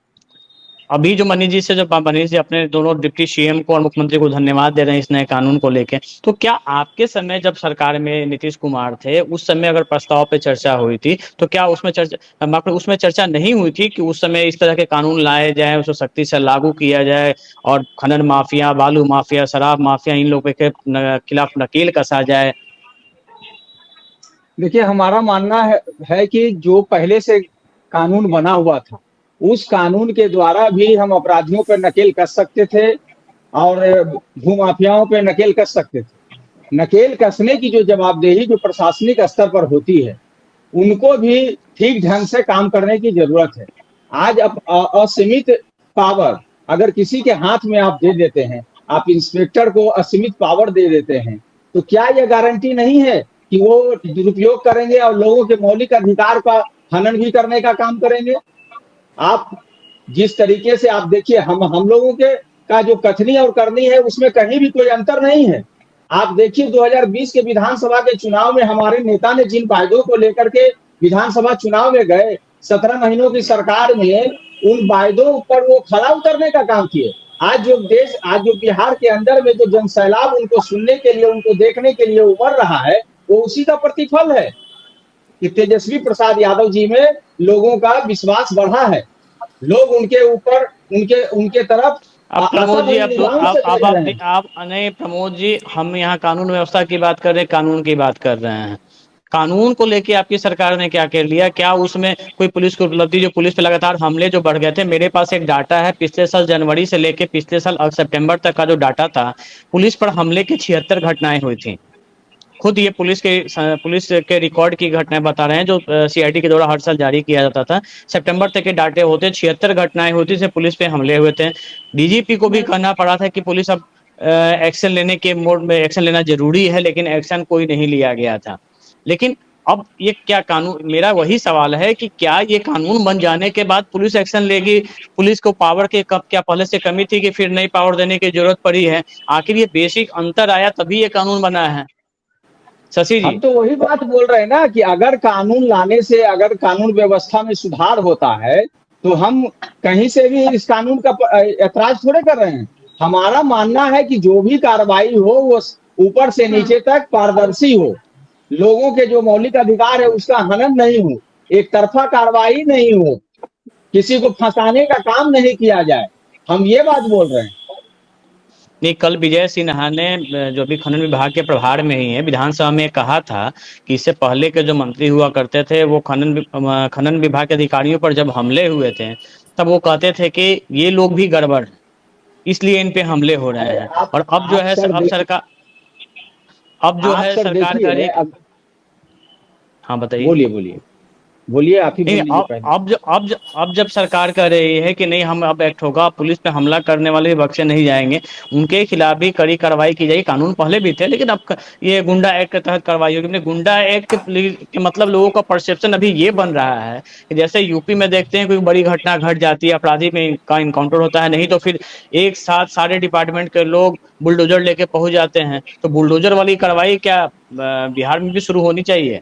अभी जो मनीष जी से, जो मनीष जी अपने दोनों डिप्टी सीएम को और मुख्यमंत्री को धन्यवाद दे रहे हैं इस नए कानून को लेके, तो क्या आपके समय जब सरकार में नीतीश कुमार थे, उस समय अगर प्रस्ताव पे चर्चा हुई थी, तो क्या उसमें चर्चा नहीं हुई थी कि उस समय इस तरह के कानून लाए जाए, उसको सख्ती से लागू किया जाए और खनन माफिया, बालू माफिया, शराब माफिया, इन लोगों के खिलाफ नकेल कसा जाए? देखिए, हमारा मानना है कि जो पहले से कानून बना हुआ था, उस कानून के द्वारा भी हम अपराधियों पर नकेल कस सकते थे और भूमाफियाओं पर नकेल कस सकते थे। नकेल कसने की जो जवाबदेही जो प्रशासनिक स्तर पर होती है, उनको भी ठीक ढंग से काम करने की जरूरत है। आज अब असीमित पावर अगर किसी के हाथ में आप दे देते हैं, आप इंस्पेक्टर को असीमित पावर दे देते हैं, तो क्या यह गारंटी नहीं है कि वो दुरुपयोग करेंगे और लोगों के मौलिक अधिकार का हनन भी करने का काम करेंगे? आप जिस तरीके से आप देखिए, हम लोगों के का जो कथनी और करनी है उसमें कहीं भी कोई अंतर नहीं है। आप देखिए 2020 के विधानसभा के चुनाव में हमारे नेता ने जिन वायदों को लेकर के विधानसभा चुनाव में गए, 17 महीनों की सरकार में उन वायदों पर वो खरा उतरने का काम किए। आज जो बिहार के अंदर में जो जनसैलाब उनको सुनने के लिए, उनको देखने के लिए उमड़ रहा है, वो उसी का प्रतिफल है कि तेजस्वी प्रसाद यादव जी में लोगों का विश्वास बढ़ा है। लोग उनके ऊपर, उनके तरफ। प्रमोद जी, आप नहीं प्रमोद जी, हम यहाँ कानून व्यवस्था की बात कर रहे हैं, कानून की बात कर रहे हैं। कानून को लेके आपकी सरकार ने क्या कर लिया? क्या उसमें कोई पुलिस की उपलब्धि? जो पुलिस पे लगातार हमले जो बढ़ गए थे, मेरे पास एक डाटा है, पिछले साल जनवरी से लेके पिछले साल सितंबर तक का जो डाटा था, पुलिस पर हमले की 76 घटनाएं हुई थी। खुद ये पुलिस के रिकॉर्ड की घटनाएं बता रहे हैं, जो सीआईडी के द्वारा हर साल जारी किया जाता था। सितंबर तक के डाटे होते, 76 घटनाएं होती से पुलिस पे हमले हुए थे। डीजीपी को भी कहना पड़ा था कि पुलिस अब एक्शन लेने के मोड में, एक्शन लेना जरूरी है, लेकिन एक्शन कोई नहीं लिया गया था। लेकिन अब ये क्या कानून, मेरा वही सवाल है कि क्या ये कानून बन जाने के बाद पुलिस एक्शन लेगी? पुलिस को पावर के क्या पहले से कमी थी कि फिर नई पावर देने की जरूरत पड़ी है? आखिर ये बेसिक अंतर आया तभी ये कानून बना है। शशि जी, हम तो वही बात बोल रहे हैं ना कि अगर कानून लाने से, अगर कानून व्यवस्था में सुधार होता है, तो हम कहीं से भी इस कानून का ऐतराज थोड़े कर रहे हैं। हमारा मानना है कि जो भी कार्रवाई हो वो ऊपर से नीचे तक पारदर्शी हो, लोगों के जो मौलिक अधिकार है उसका हनन नहीं हो, एक तरफा कार्रवाई नहीं हो, किसी को फंसाने का काम नहीं किया जाए। हम ये बात बोल रहे हैं। नहीं, कल विजय सिन्हा ने, जो भी खनन विभाग के प्रभार में ही है, विधानसभा में कहा था कि इससे पहले के जो मंत्री हुआ करते थे, वो खनन विभाग के अधिकारियों पर जब हमले हुए थे, तब वो कहते थे कि ये लोग भी गड़बड़, इसलिए इन पे हमले हो रहे हैं। और अब जो है सरकार करी। हाँ बताइए। बोलिए। बोलिए, आप ही बोल नहीं, लीजिए पहले। अब जब सरकार कह रही है कि नहीं, हम अब एक्ट होगा, पुलिस पे हमला करने वाले भी बख्शे नहीं जाएंगे, उनके खिलाफ भी कड़ी कार्रवाई की जाएगी। कानून पहले भी थे, लेकिन अब ये गुंडा एक्ट के तहत कार्रवाई होगी। गुंडा एक्ट के मतलब लोगों का परसेप्शन अभी ये बन रहा है कि जैसे यूपी में देखते हैं कोई बड़ी घटना घट जाती है, अपराधी में का इनकाउंटर होता है, नहीं तो फिर एक साथ सारे डिपार्टमेंट के लोग बुलडोजर लेके पहुंच जाते हैं। तो बुलडोजर वाली कार्रवाई क्या बिहार में भी शुरू होनी चाहिए?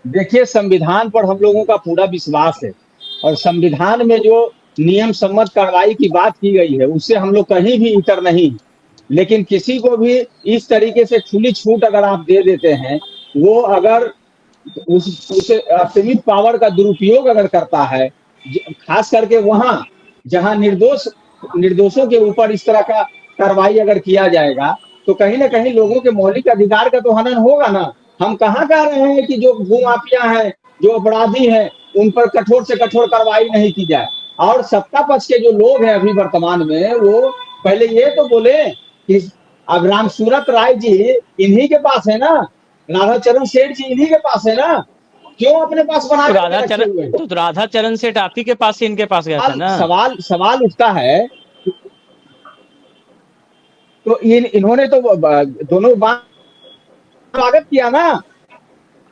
देखिए, संविधान पर हम लोगों का पूरा विश्वास है, और संविधान में जो नियम सम्मत कार्रवाई की बात की गई है उससे हम लोग कहीं भी इतर नहीं। लेकिन किसी को भी इस तरीके से खुली छूट अगर आप दे देते हैं, वो अगर उसे सीमित पावर का दुरुपयोग अगर करता है, खास करके वहां जहां निर्दोषों के ऊपर इस तरह का कार्रवाई अगर किया जाएगा, तो कहीं ना कहीं लोगों के मौलिक अधिकार का तो हनन होगा ना। हम कहाँ कह रहे हैं कि जो भूमाफिया हैं, जो अपराधी हैं, उन पर कठोर से कठोर कार्रवाई नहीं की जाए। और सत्ता पक्ष के जो लोग हैं अभी वर्तमान में, वो पहले ये तो बोले कि अब रामसूरत राय जी इन्हीं के पास है ना, राधाचरण सेठ जी इन्हीं के पास है ना, क्यों अपने पास बना तो राधाचरण सेठ आप ही के पास से इनके पास गया था ना। सवाल उठता है, तो इन्होंने तो दोनों बात स्वागत किया ना,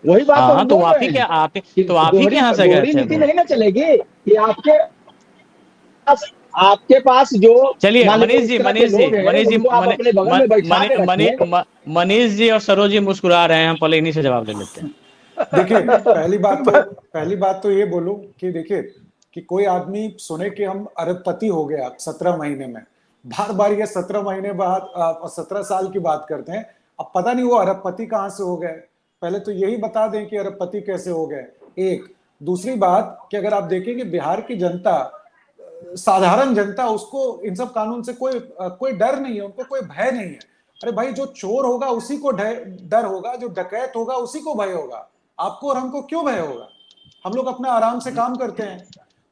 वही बात। हाँ, तो आप ही के यहाँ से गए थे। नीति नहीं ना चलेगी कि आपके पास जो। चलिए मनीष जी और सरोज जी मुस्कुरा रहे हैं, हम पहले इन्हीं से जवाब ले लेते हैं। देखिए, पहली बात तो ये बोलूं कि देखिए कि कोई आदमी सुने कि हम अरबपति हो गए आप 17 महीने में, बार बार ये 17 महीने बाद 17 साल की बात करते हैं। अब पता नहीं वो अरबपति कहाँ से हो गए। पहले तो यही बता दें कि अरबपति कैसे हो गए। एक दूसरी बात कि अगर आप देखें कि बिहार की जनता, साधारण जनता, उसको इन सब कानून से कोई डर नहीं है, उनको कोई भय नहीं है। अरे भाई, जो चोर होगा उसी को डर होगा, जो डकैत होगा उसी को भय होगा। आपको और हमको क्यों भय होगा? हम लोग अपना आराम से काम करते हैं।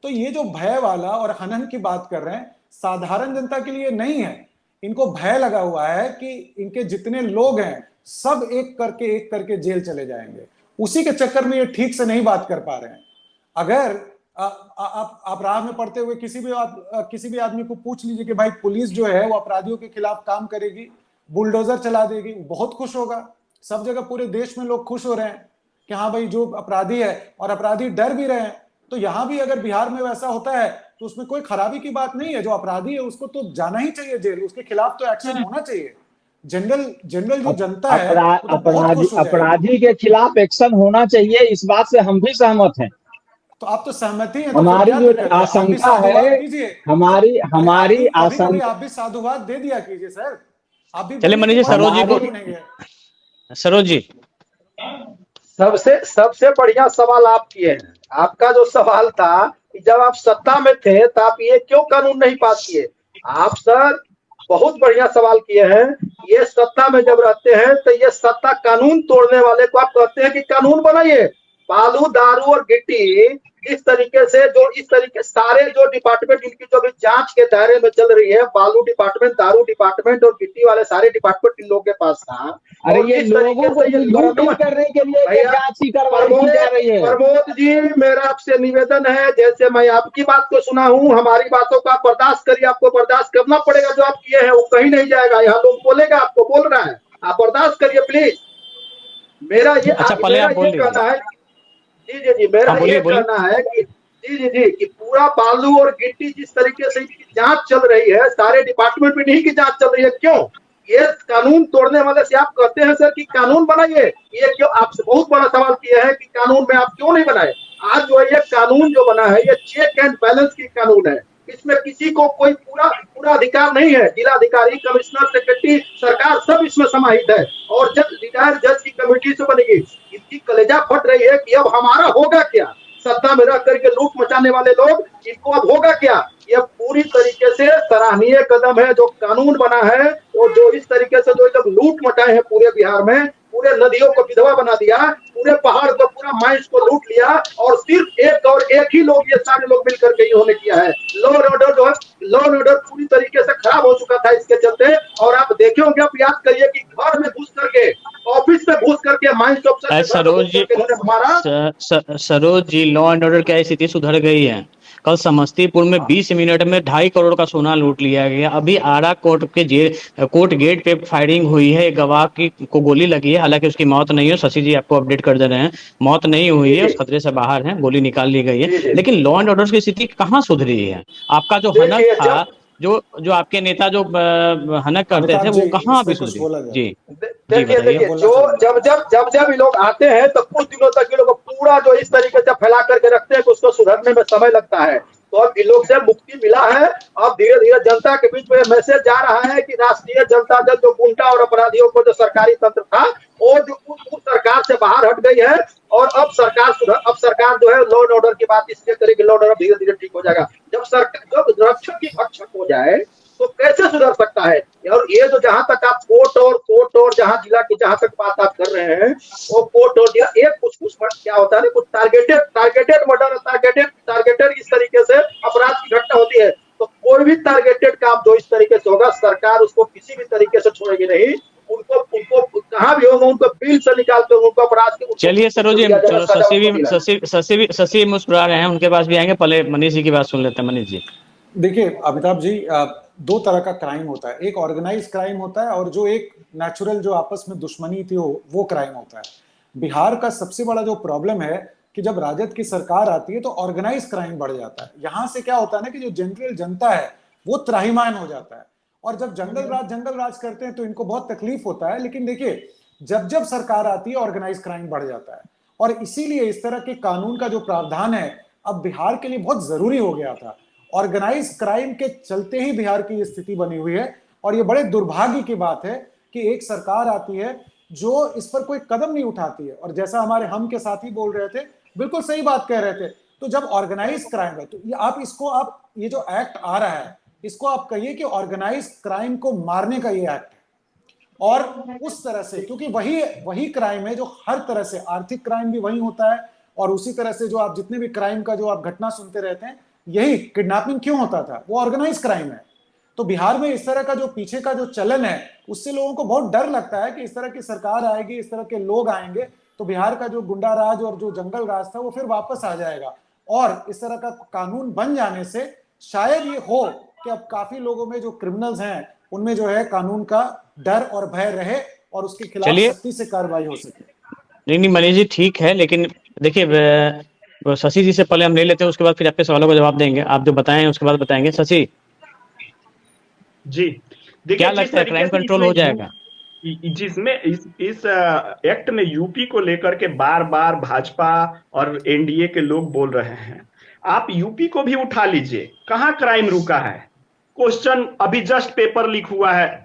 तो ये जो भय वाला और हनन की बात कर रहे हैं, साधारण जनता के लिए नहीं है। इनको भय लगा हुआ है कि इनके जितने लोग हैं सब एक करके जेल चले जाएंगे। उसी के चक्कर में ये ठीक से नहीं बात कर पा रहे हैं। अगर आप राह में पड़ते हुए किसी भी आदमी को पूछ लीजिए कि भाई पुलिस जो है वो अपराधियों के खिलाफ काम करेगी, बुलडोजर चला देगी, बहुत खुश होगा। सब जगह पूरे देश में लोग खुश हो रहे हैं कि हाँ भाई, जो अपराधी है, और अपराधी डर भी रहे हैं। तो यहां भी अगर बिहार में वैसा होता है तो उसमें कोई खराबी की बात नहीं है। जो अपराधी है उसको तो जाना ही चाहिए जेल, उसके खिलाफ तो एक्शन होना चाहिए। जनरल जो जनता है, अपराधी के खिलाफ एक्शन होना चाहिए, इस बात से हम भी सहमत हैं। तो आप तो सहमति हैं। हमारी जो आशंका है, हमारी आशंका, आप भी साधुवाद दे दिया कीजिए सर। आप भी चलिए मनीष जी, सरोज जी सबसे बढ़िया सवाल आप किए हैं। आपका जो सवाल था कि जब आप सत्ता में थे तो आप ये क्यों कानून नहीं पास किए। आप सर बहुत बढ़िया सवाल किए हैं। ये सत्ता में जब रहते हैं तो ये सत्ता कानून तोड़ने वाले को आप कहते हैं कि कानून बनाइए। बालू, दारू और गिट्टी इस तरीके सारे जो डिपार्टमेंट इनकी जो भी जांच के दायरे में चल रही है, बालू डिपार्टमेंट, दारू डिपार्टमेंट और गिट्टी वाले सारे डिपार्टमेंट इन लोगों के पास था। अरे ये लोगों को लूट करने के लिए जांच की कार्रवाई की जा रही है। प्रमोद जी, मेरा आपसे निवेदन है, जैसे मैं आपकी बात को सुना हूँ, हमारी बातों का बर्दाश्त करिए। आपको बर्दाश्त करना पड़ेगा। जो आप किए हैं वो कहीं नहीं जाएगा। यहाँ लोग बोलेगा, आपको बोल रहा है, आप बर्दाश्त करिए प्लीज। मेरा ये कहना है जी, मेरा ये कहना है कि जी कि पूरा बालू और गिट्टी जिस तरीके से इनकी जांच चल रही है, सारे डिपार्टमेंट में नहीं की जांच चल रही है। क्यों? ये कानून तोड़ने वाले से आप कहते हैं सर कि कानून बनाइए। ये क्यों? आपसे बहुत बड़ा सवाल किया है कि कानून में आप क्यों नहीं बनाए। आज जो है ये कानून जो बना है, ये चेक एंड बैलेंस की कानून है। इसमें किसी को कोई पूरा अधिकार नहीं है। जिलाधिकारी, कमिश्नर, सेक्रेटरी, सरकार सब इसमें समाहित है। और जब रिटायर्ड जज की कमेटी से बनेगी, इनकी कलेजा फट रही है कि अब हमारा होगा क्या। सत्ता में रह करके लूट मचाने वाले लोग, इनको अब होगा क्या। यह पूरी तरीके से सराहनीय कदम है जो कानून बना है। और जो इस तरीके से जो जब लूट मचाए हैं पूरे बिहार में, पूरे नदियों को विधवा बना दिया, पूरे पहाड़ को, पूरा माइंस को लूट लिया और सिर्फ एक ही लोग, ये सारे लोग मिलकर के इन्होंने किया है। लॉ एंड ऑर्डर जो है, लॉ एंड ऑर्डर पूरी तरीके से खराब हो चुका था इसके चलते। और आप देखे होंगे, आप याद करिए कि घर में घुस करके, ऑफिस में घुस करके, mines officer Saroj ji, law and order क्या स्थिति सुधर गई है? कल समस्तीपुर में 20 मिनट में 2.5 करोड़ का सोना लूट लिया गया। अभी आरा कोर्ट गेट पे फायरिंग हुई है, एक गवाह को गोली लगी है, हालांकि उसकी मौत नहीं है। शशि जी आपको अपडेट कर दे रहे हैं, मौत नहीं हुई है, उस खतरे से बाहर है, गोली निकाल ली गई है। लेकिन लॉ एंड ऑर्डर की स्थिति कहाँ सुधरी है? आपका जो हनक था, जो आपके नेता जो हनक करते थे, वो कहाँ अभी सुधरी? जी देखिए, जो जब ये लोग आते हैं तो कुछ दिनों तक ये लोग पूरा जो इस तरीके से फैला करके रखते हैं कि उसको सुधरने में समय लगता है। तो अब इन लोग से मुक्ति मिला है। अब धीरे धीरे जनता के बीच में मैसेज जा रहा है कि राष्ट्रीय जनता दल जो गुंडा और अपराधियों को जो सरकारी तंत्र था, वो जो उस सरकार से बाहर हट गई है। और अब सरकार जो है लॉ एंड ऑर्डर की बात इसलिए करेगी, लॉ एंड ऑर्डर धीरे धीरे ठीक हो जाएगा। जब रक्षक की भक्षक हो जाए तो कैसे सुधर सकता है? और ये जो जहां तक आप कोर्ट और जहां जिला की जहां तक बात आप कर रहे हैं, वो कोर्ट और जिला एक कुछ क्या होता है ना, कुछ टारगेटेड मर्डर, टारगेटेड इस तरीके से अपराध की घटना होती है। तो कोई भी टारगेटेड काम जो इस तरीके से होगा, सरकार उसको किसी भी तरीके से छोड़ेगी नहीं। उनको कहाँ भी होगा, उनको बिल से निकालते उनको अपराध के। चलिए सरोज जी, चलो शशि मुस्कुरा रहे हैं, उनके पास भी आएंगे। पहले मनीष जी की बात सुन लेते हैं। मनीष जी, देखिए अमिताभ जी, दो तरह का क्राइम होता है। एक ऑर्गेनाइज क्राइम होता है और जो एक नेचुरल जो आपस में दुश्मनी थी वो क्राइम होता है। बिहार का सबसे बड़ा जो प्रॉब्लम है कि जब राजद की सरकार आती है तो ऑर्गेनाइज क्राइम बढ़ जाता है। यहाँ से क्या होता है ना कि जो जनरल जनता है वो त्राहिमाम हो जाता है। और जब जंगल राज करते हैं तो इनको बहुत तकलीफ होता है। लेकिन देखिए, जब सरकार आती है ऑर्गेनाइज क्राइम बढ़ जाता है। और इसीलिए इस तरह के कानून का जो प्रावधान है अब बिहार के लिए बहुत जरूरी हो गया था। ऑर्गेनाइज क्राइम के चलते ही बिहार की ये स्थिति बनी हुई है। और ये बड़े दुर्भाग्य की बात है कि एक सरकार आती है जो इस पर कोई कदम नहीं उठाती है। और जैसा हमारे हम के साथी बोल रहे थे, बिल्कुल सही बात कह रहे थे। तो जब ऑर्गेनाइज क्राइम है तो आप ये जो एक्ट आ रहा है, इसको आप कहिए कि ऑर्गेनाइज क्राइम को मारने का ये एक्ट है। और उस तरह से, क्योंकि वही क्राइम है जो हर तरह से, आर्थिक क्राइम भी वही होता है। और उसी तरह से जो आप जितने भी क्राइम का जो आप घटना सुनते रहते हैं, यही किडनैपिंग क्यों होता था, वो ऑर्गेनाइज क्राइम है। तो बिहार में इस तरह का जो पीछे का जो चलन है, उससे लोगों को बहुत डर लगता है कि इस तरह की सरकार आएगी, इस तरह के लोग आएंगे तो बिहार का जो गुंडा राज और जो जंगल राज था वो फिर वापस आ जाएगा। और इस तरह का कानून बन जाने से शायद ये हो कि अब काफी लोगों में जो क्रिमिनल्स हैं उनमें जो है कानून का डर और भय रहे और उसके खिलाफ सख्ती से कार्रवाई हो सके। नहीं मनीष जी, ठीक है। लेकिन देखिए, शशि जी से पहले हम ले लेते हैं, उसके बाद फिर आपके सवालों का जवाब देंगे। आप जो बताएं उसके बाद बताएंगे। शशि जी, क्या लगता है क्राइम कंट्रोल हो जाएगा? जिसमें इस एक्ट में यूपी को लेकर के बार बार भाजपा और एनडीए के लोग बोल रहे हैं। आप यूपी को भी उठा लीजिए, कहाँ क्राइम रुका है? क्वेश्चन अभी जस्ट पेपर लीक हुआ है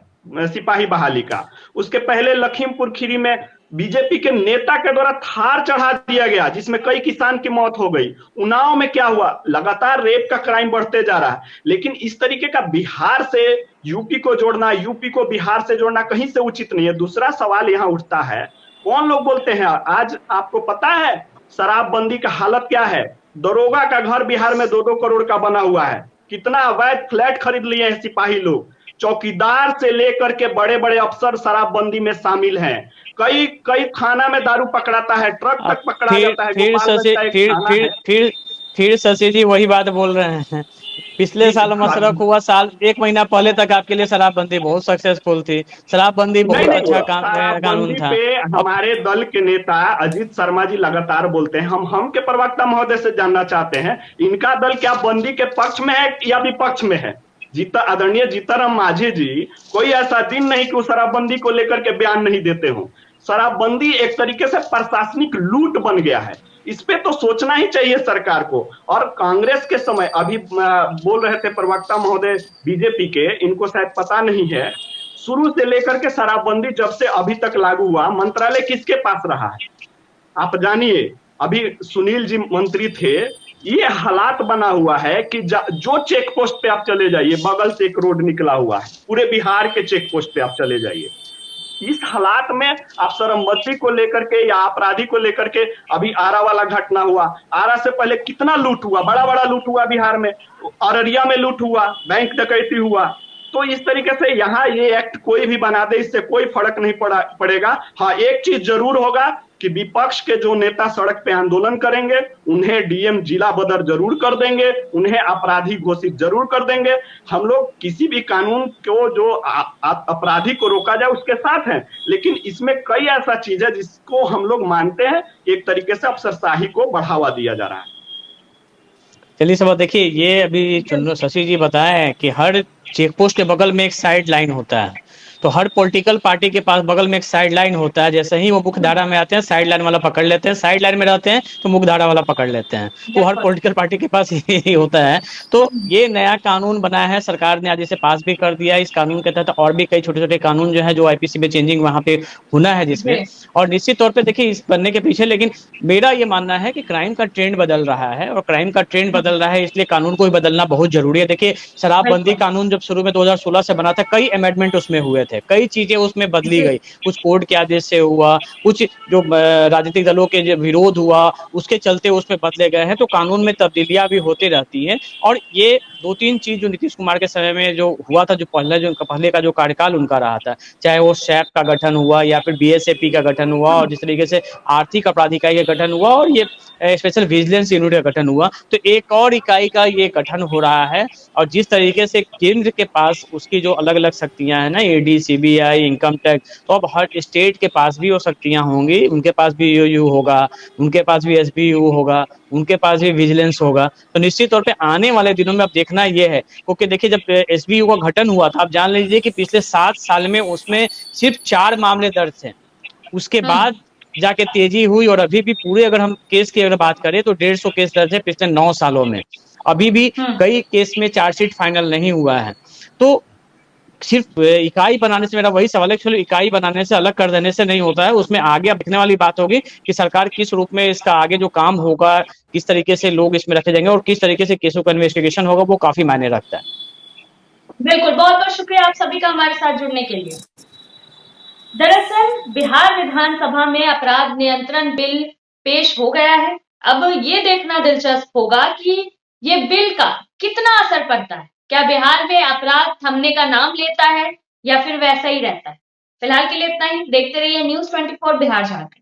सिपाही बहाली का। उसके पहले लखीमपुर खीरी में बीजेपी के नेता के द्वारा थार चढ़ा दिया गया, जिसमें कई किसान की मौत हो गई। उन्नाव में क्या हुआ? लगातार रेप का क्राइम बढ़ते जा रहा है। लेकिन इस तरीके का बिहार से यूपी को जोड़ना, यूपी को बिहार से जोड़ना कहीं से उचित नहीं है। दूसरा सवाल यहाँ उठता है, कौन लोग बोलते हैं? आज आपको पता है शराबबंदी का हालत क्या है? दरोगा का घर बिहार में 2-2 करोड़ का बना हुआ है। कितना अवैध फ्लैट खरीद लिए हैं सिपाही लोग। चौकीदार से लेकर के बड़े बड़े अफसर शराबबंदी में शामिल हैं। कई थाना में दारू पकड़ाता है, ट्रक तक पकड़ा जाता है। फिर शशि जी वही बात बोल रहे हैं। पिछले साल मशरक हुआ, साल 1 महीना पहले तक आपके लिए शराबबंदी बहुत सक्सेसफुल थी। शराबबंदी बहुत अच्छा कानून था। हमारे दल के नेता अजीत शर्मा जी लगातार बोलते हैं। हम के प्रवक्ता महोदय से जानना चाहते हैं, इनका दल क्या बंदी के पक्ष में है या विपक्ष में है? आदरणीय जीतनराम मांझी जी, कोई ऐसा दिन नहीं कि वो शराबबंदी को लेकर के बयान नहीं देते हो। शराबबंदी एक तरीके से प्रशासनिक लूट बन गया है। इस पे तो सोचना ही चाहिए सरकार को। और कांग्रेस के समय, अभी बोल रहे थे प्रवक्ता महोदय बीजेपी के, इनको शायद पता नहीं है, शुरू से लेकर के शराबबंदी जब से अभी तक लागू हुआ, मंत्रालय किसके पास रहा है? आप जानिए, अभी सुनील जी मंत्री थे। ये हालात बना हुआ है कि जो चेक पोस्ट पे आप चले जाइए, बगल से एक रोड निकला हुआ है, पूरे बिहार के चेक पोस्ट पे आप चले जाइए, इस हालात में आप शरमबद्दी को लेकर के या अपराधी को लेकर के, अभी आरा वाला घटना हुआ, आरा से पहले कितना लूट हुआ, बड़ा बड़ा लूट हुआ बिहार में, अररिया में लूट हुआ, बैंक डकैती हुआ। तो इस तरीके से यहाँ ये एक्ट कोई भी बना दे, इससे कोई फर्क नहीं पड़ेगा। हाँ, एक चीज जरूर होगा कि विपक्ष के जो नेता सड़क पे आंदोलन करेंगे उन्हें डीएम जिला बदर जरूर कर देंगे, उन्हें अपराधी घोषित जरूर कर देंगे। हम लोग किसी भी कानून को जो अपराधी को रोका जाए उसके साथ हैं, लेकिन इसमें कई ऐसा चीज है जिसको हम लोग मानते हैं एक तरीके से अफसरशाही को बढ़ावा दिया जा रहा है। चलिए सब देखिए, ये अभी शशि जी बताए कि हर चेक पोस्ट के बगल में एक साइड लाइन होता है, तो हर पॉलिटिकल पार्टी के पास बगल में एक साइड लाइन होता है। जैसे ही वो मुख्य धारा में आते हैं साइड लाइन वाला पकड़ लेते हैं, साइड लाइन में रहते हैं तो मुख्य धारा वाला पकड़ लेते हैं। तो हर पॉलिटिकल पार्टी के पास यही होता है। तो ये नया कानून बना है, सरकार ने आज इसे पास भी कर दिया। इस कानून के तहत और भी कई छोटे छोटे कानून जो है जो आईपीसी में चेंजिंग वहां पे होना है जिसमें, और निश्चित तौर पर देखिए इस बनने के पीछे, लेकिन मेरा ये मानना है कि क्राइम का ट्रेंड बदल रहा है, और क्राइम का ट्रेंड बदल रहा है इसलिए कानून को भी बदलना बहुत जरूरी है। देखिए शराबबंदी कानून जब शुरू में 2016 से बना था, कई अमेंडमेंट उसमें हुए थे, कई चीजें उसमें बदली गई, कुछ कोर्ट के आदेश से हुआ, कुछ जो राजनीतिक दलों के जो विरोध हुआ उसके चलते उसमें बदले गए हैं। तो कानून में तब्दीलियां भी होती रहती हैं, और ये 2-3 चीज जो नीतीश कुमार के समय में जो हुआ था, जो पहले का जो कार्यकाल उनका रहा था, चाहे वो सैप का गठन हुआ या फिर बीएसएपी का गठन हुआ, और जिस तरीके से आर्थिक अपराध इकाई का गठन हुआ, और ये स्पेशल विजिलेंस यूनिट का गठन हुआ, तो एक और इकाई का ये गठन हो रहा है। और जिस तरीके से केंद्र के पास उसकी जो अलग अलग शक्तियां हैं ना, ईडी, सीबीआई, इनकम टैक्स, तो अब हर स्टेट के पास भी वो शक्तियां होंगी, उनके पास भी ईओयू होगा, उनके पास भी एसबीयू होगा, उनके पास भी विजिलेंस होगा। तो निश्चित तौर पे आने वाले दिनों में अब देखना ये है, क्योंकि देखिए जब एसबीयू का गठन हुआ था, आप जान लीजिए कि पिछले 7 साल में उसमें सिर्फ 4 मामले दर्ज थे, उसके बाद जाके तेजी हुई, और अभी भी पूरे अगर हम केस की अगर बात करें तो 150 केस दर्ज है पिछले 9 सालों में। अभी भी कई केस में चार्जशीट फाइनल नहीं हुआ है। तो सिर्फ इकाई बनाने से, मेरा वही सवाल है, चलो इकाई बनाने से, अलग कर देने से नहीं होता है, उसमें आगे अब दिखने वाली बात होगी कि सरकार किस रूप में इसका आगे जो काम होगा, किस तरीके से लोग इसमें रखे जाएंगे और किस तरीके से केसों का इन्वेस्टिगेशन होगा, वो काफी मायने रखता है। बिल्कुल, बहुत बहुत शुक्रिया आप सभी का हमारे साथ जुड़ने के लिए। दरअसल बिहार विधानसभा में अपराध नियंत्रण बिल पेश हो गया है। अब ये देखना दिलचस्प होगा कि ये बिल का कितना असर पड़ता है। क्या बिहार में अपराध थमने का नाम लेता है या फिर वैसा ही रहता है? फिलहाल के लिए इतना ही। देखते रहिए News 24 बिहार झारखंड।